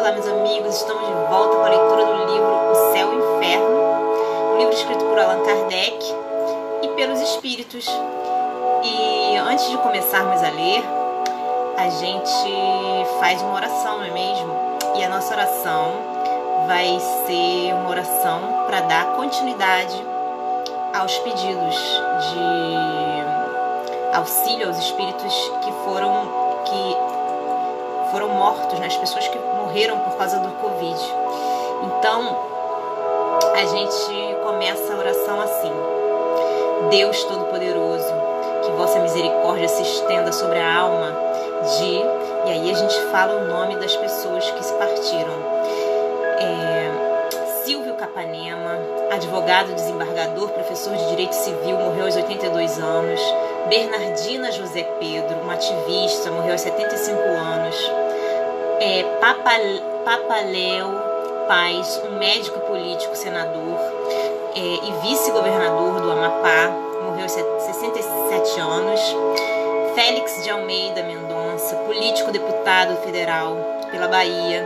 Olá, meus amigos, estamos de volta com a leitura do livro O Céu e o Inferno, um livro escrito por Allan Kardec e pelos Espíritos. E antes de começarmos a ler, a gente faz uma oração, não é mesmo? E a nossa oração vai ser uma oração para dar continuidade aos pedidos de auxílio aos espíritos que foram mortos, né? As pessoas que morreram por causa do Covid. Então, a gente começa a oração assim: Deus Todo-Poderoso, que vossa misericórdia se estenda sobre a alma de... E aí a gente fala o nome das pessoas que se partiram. Silvio Capanema, advogado, desembargador, professor de Direito Civil, morreu aos 82 anos. Bernardina José Pedro, uma ativista, morreu aos 75 anos. Papa Léo Paz, um médico político, senador e vice-governador do Amapá, morreu aos 67 anos. Félix de Almeida Mendonça, político, deputado federal pela Bahia,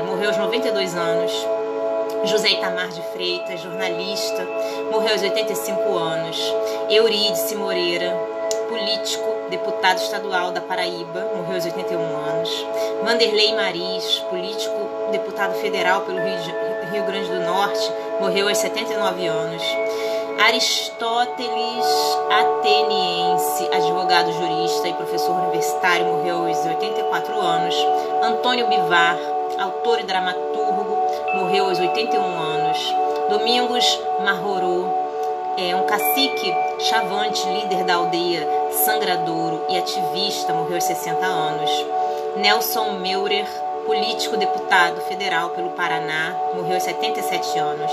morreu aos 92 anos. José Itamar de Freitas, jornalista, morreu aos 85 anos. Eurídice Moreira, político, deputado estadual da Paraíba, morreu aos 81 anos. Vanderlei Maris, político, deputado federal pelo Rio Grande do Norte, morreu aos 79 anos. Aristóteles Ateniense, advogado, jurista e professor universitário, morreu aos 84 anos. Antônio Bivar, autor e dramaturgo, morreu aos 81 anos. Domingos Marrorô, um cacique chavante, líder da aldeia Sangradouro e ativista, morreu aos 60 anos. Nelson Meurer, político, deputado federal pelo Paraná, morreu aos 77 anos.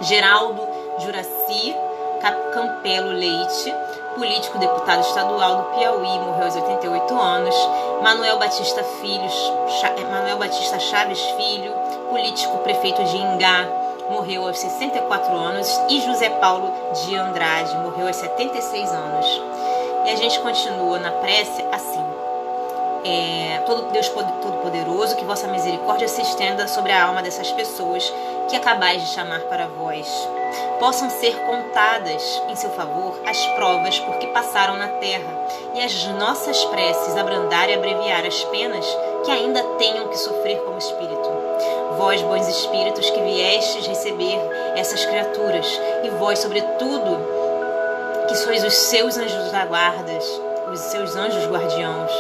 Geraldo Juraci Campelo Leite, político, deputado estadual do Piauí, morreu aos 88 anos. Manuel Batista Chaves Filho, político, prefeito de Ingá, morreu aos 64 anos. E José Paulo de Andrade morreu aos 76 anos. E a gente continua na prece assim: todo Deus Todo-Poderoso, que vossa misericórdia se estenda sobre a alma dessas pessoas que acabais de chamar para vós. Possam ser contadas em seu favor as provas por que passaram na terra, e as nossas preces abrandar e abreviar as penas que ainda tenham que sofrer como espírito. Vós, bons espíritos, que viestes receber essas criaturas, e vós, sobretudo, que sois os seus anjos da guarda, os seus anjos guardiãos,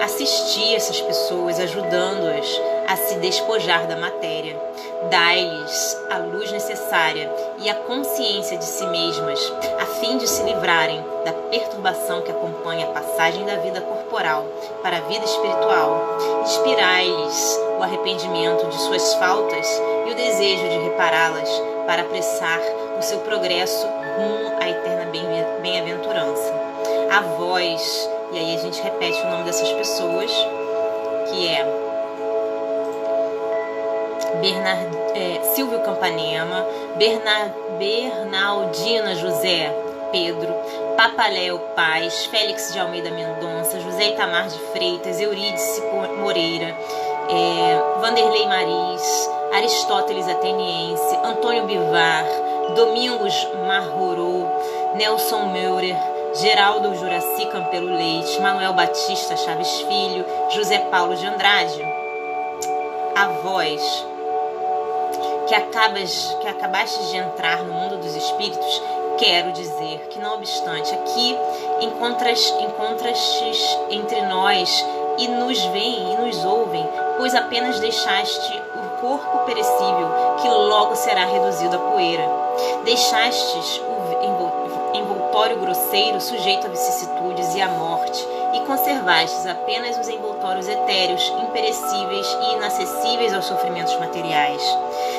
assisti essas pessoas, ajudando-as a se despojar da matéria. Dai-lhes a luz necessária e a consciência de si mesmas, a fim de se livrarem da perturbação que acompanha a passagem da vida corporal para a vida espiritual. Inspirai-lhes o arrependimento de suas faltas e o desejo de repará-las para apressar o seu progresso rumo à eterna bem-aventurança. A vós, e aí a gente repete o nome dessas pessoas, que é Silvio Capanema, Bernardina José Pedro, Papa Léo Paz, Félix de Almeida Mendonça, José Itamar de Freitas, Eurídice Moreira, Vanderlei Maris, Aristóteles Ateniense, Antônio Bivar, Domingos Marrorô, Nelson Meurer, Geraldo Juraci Campelo Leite, Manuel Batista Chaves Filho, José Paulo de Andrade. A vós, que acabaste de entrar no mundo dos espíritos, quero dizer que, não obstante, aqui encontrastes entre nós e nos veem e nos ouvem, pois apenas deixaste o corpo perecível, que logo será reduzido a poeira. Deixastes o envoltório grosseiro sujeito a vicissitudes e à morte, e conservastes apenas os envoltórios etéreos, imperecíveis e inacessíveis aos sofrimentos materiais.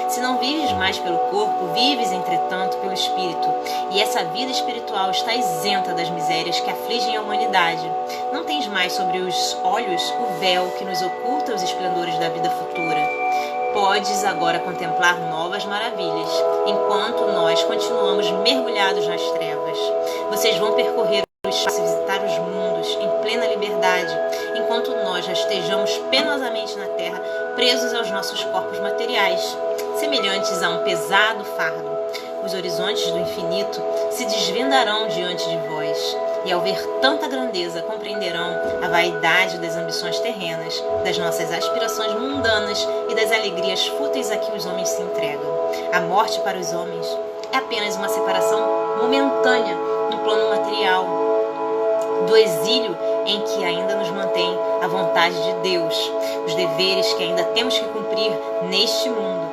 Se não vives mais pelo corpo, vives, entretanto, pelo espírito, e essa vida espiritual está isenta das misérias que afligem a humanidade. Não tens mais sobre os olhos o véu que nos oculta os esplendores da vida futura. Podes agora contemplar novas maravilhas, enquanto nós continuamos mergulhados nas trevas. Vocês vão percorrer o espaço e visitar os mundos em plena liberdade, enquanto nós já estejamos estamos penosamente na terra, presos aos nossos corpos materiais, semelhantes a um pesado fardo. Os horizontes do infinito se desvendarão diante de vós, e ao ver tanta grandeza compreenderão a vaidade das ambições terrenas, das nossas aspirações mundanas e das alegrias fúteis a que os homens se entregam. A morte para os homens é apenas uma separação momentânea no plano material, do exílio em que ainda nos mantém a vontade de Deus, os deveres que ainda temos que cumprir neste mundo.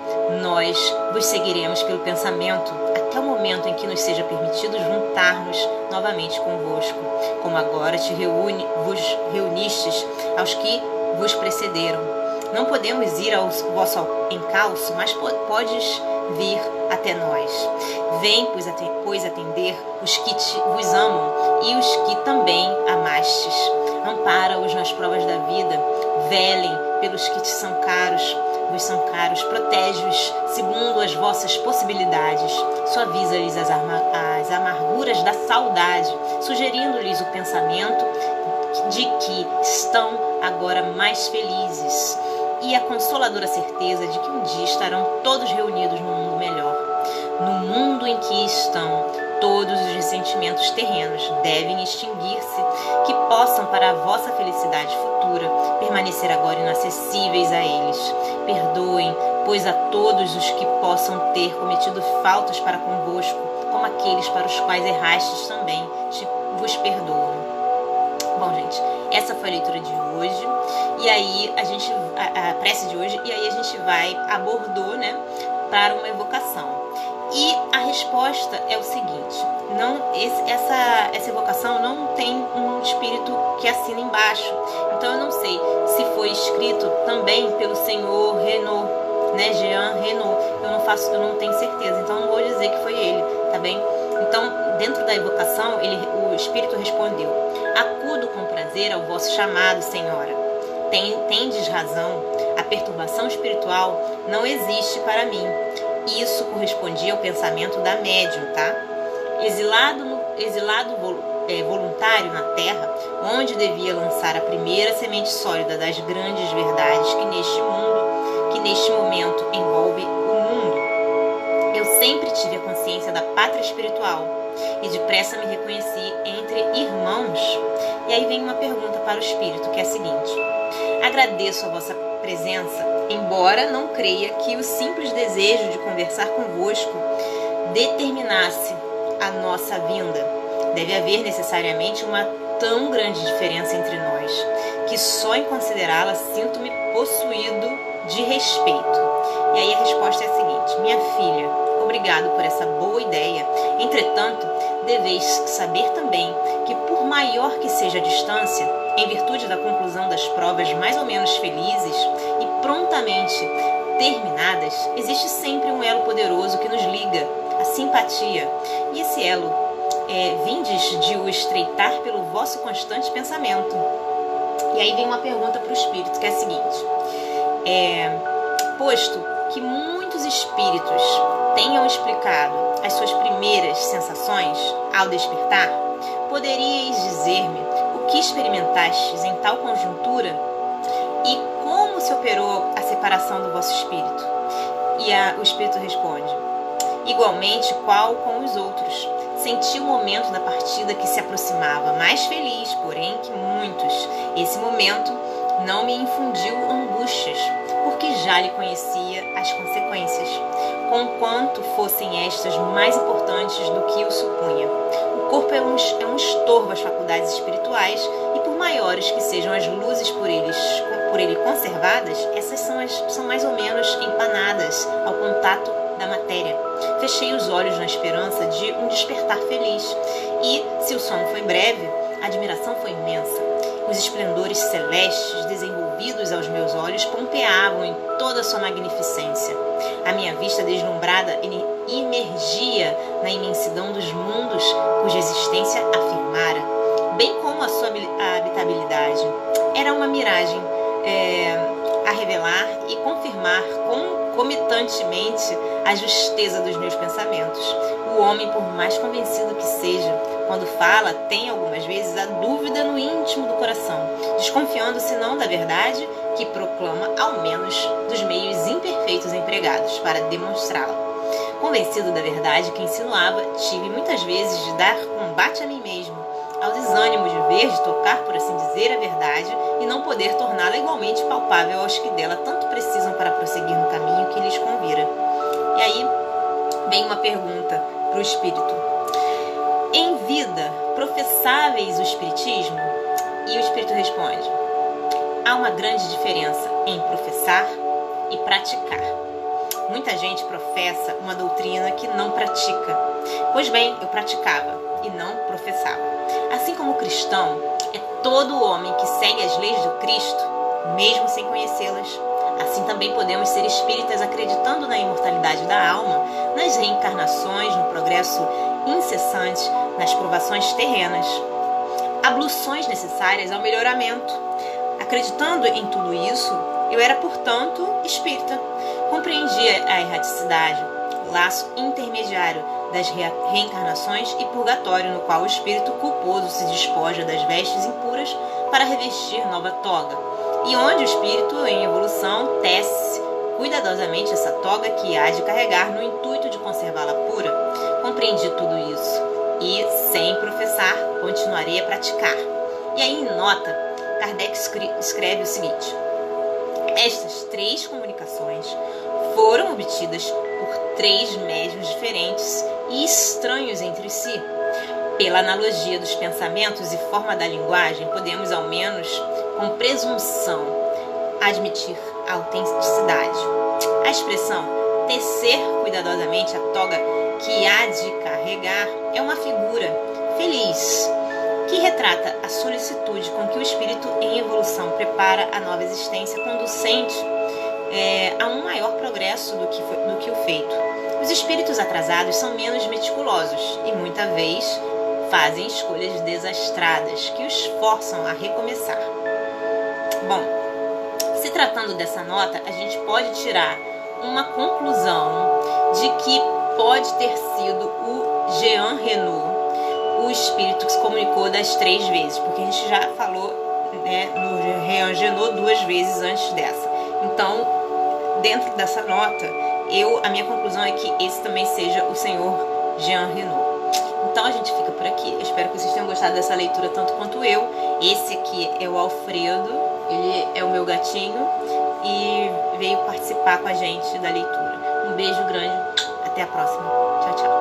Nós vos seguiremos pelo pensamento até o momento em que nos seja permitido juntar-nos novamente convosco, como agora vos reunistes aos que vos precederam. Não podemos ir ao vosso encalço, mas podes vir até nós. Vem, pois, atender os que vos amam e os que também amastes. Ampara-os nas provas da vida, velem pelos que vos são caros, protege-os segundo as vossas possibilidades, suaviza-lhes as amarguras da saudade, sugerindo-lhes o pensamento de que estão agora mais felizes e a consoladora certeza de que um dia estarão todos reunidos num mundo melhor. No mundo em que estão, todos os ressentimentos terrenos devem extinguir-se, que possam, para a vossa felicidade futura, permanecer agora inacessíveis a eles. Perdoem, pois, a todos os que possam ter cometido faltas para convosco, como aqueles para os quais errastes também, vos perdoam. Bom, gente, essa foi a leitura de hoje, e aí a prece de hoje, e aí a gente abordou, né, para uma evocação. E a resposta é o seguinte: essa evocação não tem um espírito que assina embaixo. Então eu não sei se foi escrito também pelo senhor Renaud, né, Jean Renaud. Eu não tenho certeza, então não vou dizer que foi ele, tá bem? Então, dentro da evocação, o espírito respondeu: acudo com prazer ao vosso chamado, senhora. Tendes razão, a perturbação espiritual não existe para mim. Isso correspondia ao pensamento da médium, tá? Exilado voluntário na terra, onde devia lançar a primeira semente sólida das grandes verdades que neste momento envolve o mundo. Eu sempre tive a consciência da pátria espiritual e depressa me reconheci entre irmãos. E aí vem uma pergunta para o espírito, que é a seguinte: agradeço a vossa presença, embora não creia que o simples desejo de conversar convosco determinasse a nossa vinda. Deve haver necessariamente uma tão grande diferença entre nós, que só em considerá-la sinto-me possuído de respeito. E aí a resposta é a seguinte: minha filha, obrigado por essa boa ideia. Entretanto, deveis saber também que, por maior que seja a distância, em virtude da conclusão das provas mais ou menos felizes e prontamente terminadas, existe sempre um elo poderoso que nos liga, a simpatia. E esse elo vindes de o estreitar pelo vosso constante pensamento. E aí vem uma pergunta para o espírito, que é a seguinte: posto que muitos espíritos tenham explicado as suas primeiras sensações ao despertar, poderíeis dizer-me o que experimentastes em tal conjuntura e como se operou a separação do vosso espírito? E o espírito responde: igualmente qual com os outros. Senti o momento da partida que se aproximava, mais feliz, porém, que muitos. Esse momento não me infundiu angústias, porque já lhe conhecia as consequências, conquanto fossem estas mais importantes do que eu supunha. O corpo é um estorvo às faculdades espirituais, e por maiores que sejam as luzes por ele conservadas, essas são mais ou menos empanadas ao contato da matéria. Fechei os olhos na esperança de um despertar feliz, e, se o sono foi breve, a admiração foi imensa. Os esplendores celestes desenvolvidos aos meus olhos pompeavam em toda a sua magnificência. A minha vista deslumbrada imergia na imensidão dos mundos cuja existência afirmara, bem como a sua habitabilidade. Era uma miragem a revelar e confirmar concomitantemente a justeza dos meus pensamentos. O homem, por mais convencido que seja, quando fala, tem algumas vezes a dúvida no íntimo do coração, desconfiando se não da verdade que proclama, ao menos dos meios imperfeitos empregados para demonstrá-la. Convencido da verdade que insinuava, tive muitas vezes de dar combate a mim mesmo, ao desânimo de ver, de tocar, por assim dizer, a verdade e não poder torná-la igualmente palpável aos que dela tanto precisam para prosseguir no caminho que lhes convira. E aí vem uma pergunta para o Espírito. Em vida, professáveis o Espiritismo? E o Espírito responde: há uma grande diferença em professar e praticar. Muita gente professa uma doutrina que não pratica. Pois bem, eu praticava e não professava. Assim como o cristão é todo homem que segue as leis do Cristo, mesmo sem conhecê-las, assim também podemos ser espíritas acreditando na imortalidade da alma, nas reencarnações, no progresso incessante, nas provações terrenas, abluções necessárias ao melhoramento. Acreditando em tudo isso, eu era, portanto, espírita. Compreendia a erraticidade, o laço intermediário das reencarnações e purgatório, no qual o espírito culposo se despoja das vestes impuras para revestir nova toga, e onde o espírito, em evolução, tece cuidadosamente essa toga que há de carregar no intuito de conservá-la pura. Compreendi tudo isso e, sem professar, continuarei a praticar. E aí, em nota, Kardec escreve o seguinte: estas 3 comunicações foram obtidas por 3 médiuns diferentes e estranhos entre si. Pela analogia dos pensamentos e forma da linguagem, podemos, ao menos, com presunção, admitir a autenticidade. A expressão tecer cuidadosamente a toga que há de carregar é uma figura feliz que retrata a solicitude com que o espírito em evolução prepara a nova existência, conducente a um maior progresso do que o feito. Os espíritos atrasados são menos meticulosos e, muita vez, fazem escolhas desastradas que os forçam a recomeçar. Bom, se tratando dessa nota, a gente pode tirar uma conclusão de que pode ter sido o Jean Renaud, o espírito que se comunicou das 3 vezes, porque a gente já falou, no Jean Renaud 2 vezes antes dessa. Então, dentro dessa nota, a minha conclusão é que esse também seja o senhor Jean Renaud. Então a gente fica por aqui. Eu espero que vocês tenham gostado dessa leitura tanto quanto eu. Esse aqui é o Alfredo, ele é o meu gatinho e veio participar com a gente da leitura. Um beijo grande, até a próxima. Tchau, tchau.